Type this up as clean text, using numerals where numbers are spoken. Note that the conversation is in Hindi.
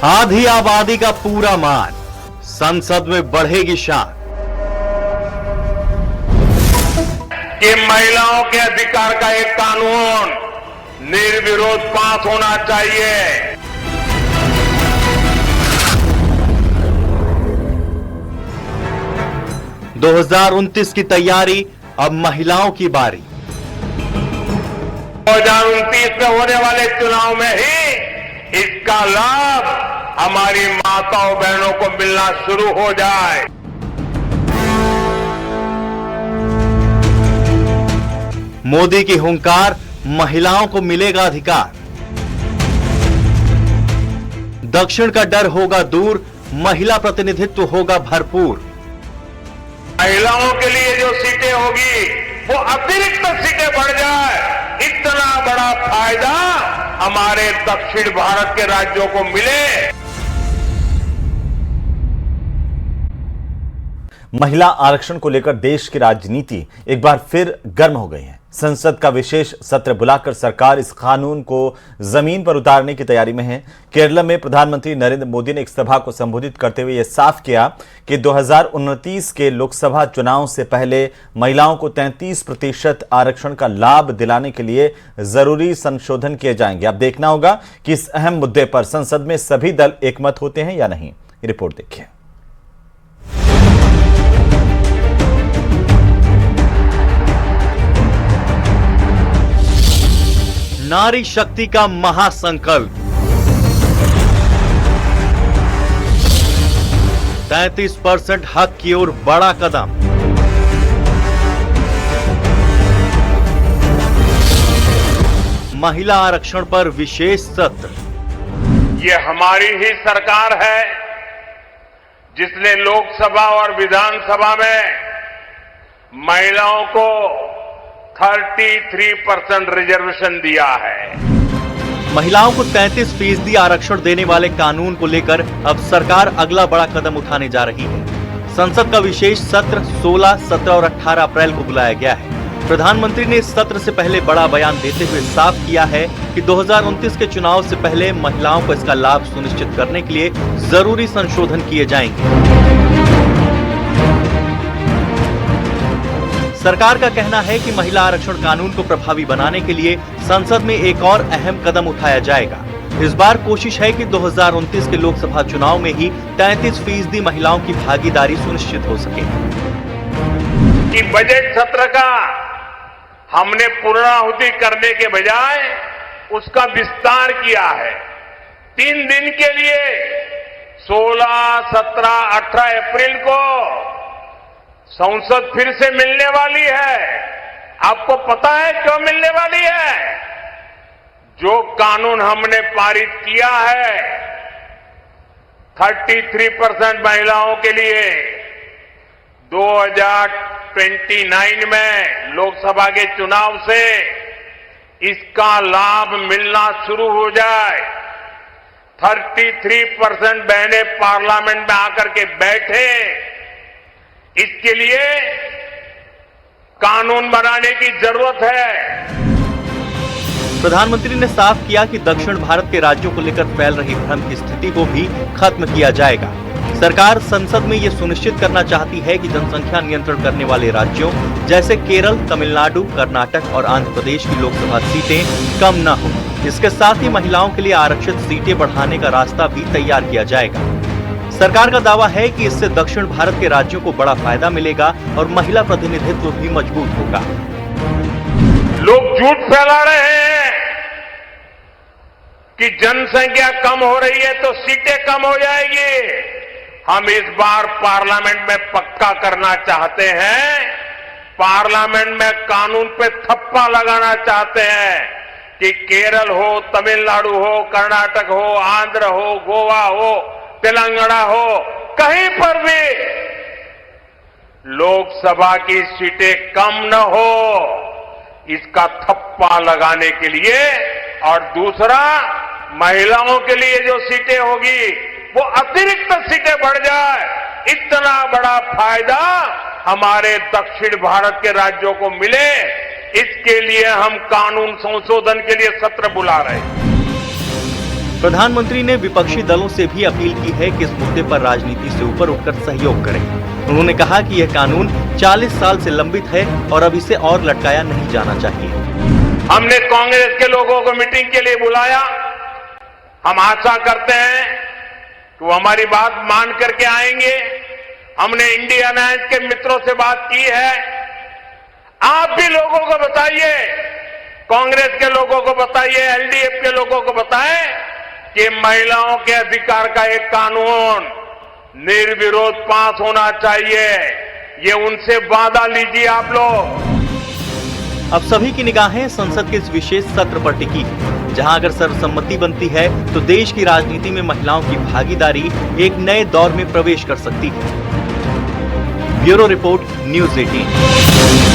आधी आबादी का पूरा मान, संसद में बढ़ेगी शान। कि महिलाओं के अधिकार का एक कानून निर्विरोध पास होना चाहिए। 2029 की तैयारी, अब महिलाओं की बारी। 2029 में होने वाले चुनाव में ही इसका लाभ हमारी माताओं बहनों को मिलना शुरू हो जाए। मोदी की हुंकार, महिलाओं को मिलेगा अधिकार। दक्षिण का डर होगा दूर, महिला प्रतिनिधित्व होगा भरपूर। महिलाओं के लिए जो सीटें होगी वो अतिरिक्त सीटें बढ़ जाए, इतना बड़ा फायदा हमारे दक्षिण भारत के राज्यों को मिले। महिला आरक्षण को लेकर देश की राजनीति एक बार फिर गर्म हो गई है। संसद का विशेष सत्र बुलाकर सरकार इस कानून को जमीन पर उतारने की तैयारी में है। केरल में प्रधानमंत्री नरेंद्र मोदी ने एक सभा को संबोधित करते हुए यह साफ किया कि 2029 के लोकसभा चुनाव से पहले महिलाओं को 33% आरक्षण का लाभ दिलाने के लिए जरूरी संशोधन किए जाएंगे। अब देखना होगा कि इस अहम मुद्दे पर संसद में सभी दल एकमत होते हैं या नहीं। रिपोर्ट देखिए। नारी शक्ति का महासंकल्प, 33% हक की ओर बड़ा कदम। महिला आरक्षण पर विशेष सत्र। ये हमारी ही सरकार है जिसने लोकसभा और विधानसभा में महिलाओं को 33% रिजर्वेशन दिया है। महिलाओं को 33% आरक्षण देने वाले कानून को लेकर अब सरकार अगला बड़ा कदम उठाने जा रही है। संसद का विशेष सत्र 16, 17 और 18 अप्रैल को बुलाया गया है। प्रधानमंत्री ने इस सत्र से पहले बड़ा बयान देते हुए साफ किया है कि 2029 के चुनाव से पहले महिलाओं को इसका लाभ सुनिश्चित करने के लिए जरूरी संशोधन किए जाएंगे। सरकार का कहना है कि महिला आरक्षण कानून को प्रभावी बनाने के लिए संसद में एक और अहम कदम उठाया जाएगा। इस बार कोशिश है कि 2029 के लोकसभा चुनाव में ही 33% महिलाओं की भागीदारी सुनिश्चित हो सके। कि बजट सत्र का हमने पूर्णाहुति करने के बजाय उसका विस्तार किया है। 3 दिन के लिए 16, 17, 18 अप्रैल को संसद फिर से मिलने वाली है। आपको पता है क्यों मिलने वाली है? जो कानून हमने पारित किया है 33% महिलाओं के लिए 2029 में लोकसभा के चुनाव से इसका लाभ मिलना शुरू हो जाए। 33% बहनें पार्लियामेंट में आकर के बैठे, इसके लिए कानून बनाने की जरूरत है। प्रधानमंत्री ने साफ किया कि दक्षिण भारत के राज्यों को लेकर फैल रही भ्रम की स्थिति को भी खत्म किया जाएगा। सरकार संसद में यह सुनिश्चित करना चाहती है कि जनसंख्या नियंत्रण करने वाले राज्यों जैसे केरल, तमिलनाडु, कर्नाटक और आंध्र प्रदेश की लोकसभा सीटें कम न हो। इसके साथ ही महिलाओं के लिए आरक्षित सीटें बढ़ाने का रास्ता भी तैयार किया जाएगा। सरकार का दावा है कि इससे दक्षिण भारत के राज्यों को बड़ा फायदा मिलेगा और महिला प्रतिनिधित्व भी मजबूत होगा। लोग झूठ फैला रहे हैं कि जनसंख्या कम हो रही है तो सीटें कम हो जाएगी। हम इस बार पार्लियामेंट में पक्का करना चाहते हैं, पार्लियामेंट में कानून पे थप्पा लगाना चाहते हैं कि केरल हो, तमिलनाडु हो, कर्नाटक हो, आंध्र हो, गोवा हो, तेलंगाना हो, कहीं पर भी लोकसभा की सीटें कम न हो, इसका थप्पा लगाने के लिए। और दूसरा, महिलाओं के लिए जो सीटें होगी वो अतिरिक्त सीटें बढ़ जाए, इतना बड़ा फायदा हमारे दक्षिण भारत के राज्यों को मिले, इसके लिए हम कानून संशोधन के लिए सत्र बुला रहे हैं। प्रधानमंत्री ने विपक्षी दलों से भी अपील की है कि इस मुद्दे पर राजनीति से ऊपर उठकर सहयोग करें। उन्होंने कहा कि यह कानून 40 साल से लंबित है और अब इसे और लटकाया नहीं जाना चाहिए। हमने कांग्रेस के लोगों को मीटिंग के लिए बुलाया। हम आशा करते हैं कि वो हमारी बात मान करके आएंगे। हमने इंडिया अलायंस के मित्रों से बात की है। आप भी लोगों को बताइए, कांग्रेस के लोगों को बताइए, एलडीएफ के लोगों को बताएं कि महिलाओं के अधिकार का एक कानून निर्विरोध पास होना चाहिए। ये उनसे वादा लीजिए आप लोग। अब सभी की निगाहें संसद के इस विशेष सत्र पर टिकी है, जहां अगर सर्वसम्मति बनती है तो देश की राजनीति में महिलाओं की भागीदारी एक नए दौर में प्रवेश कर सकती है। Bureau report, news 18।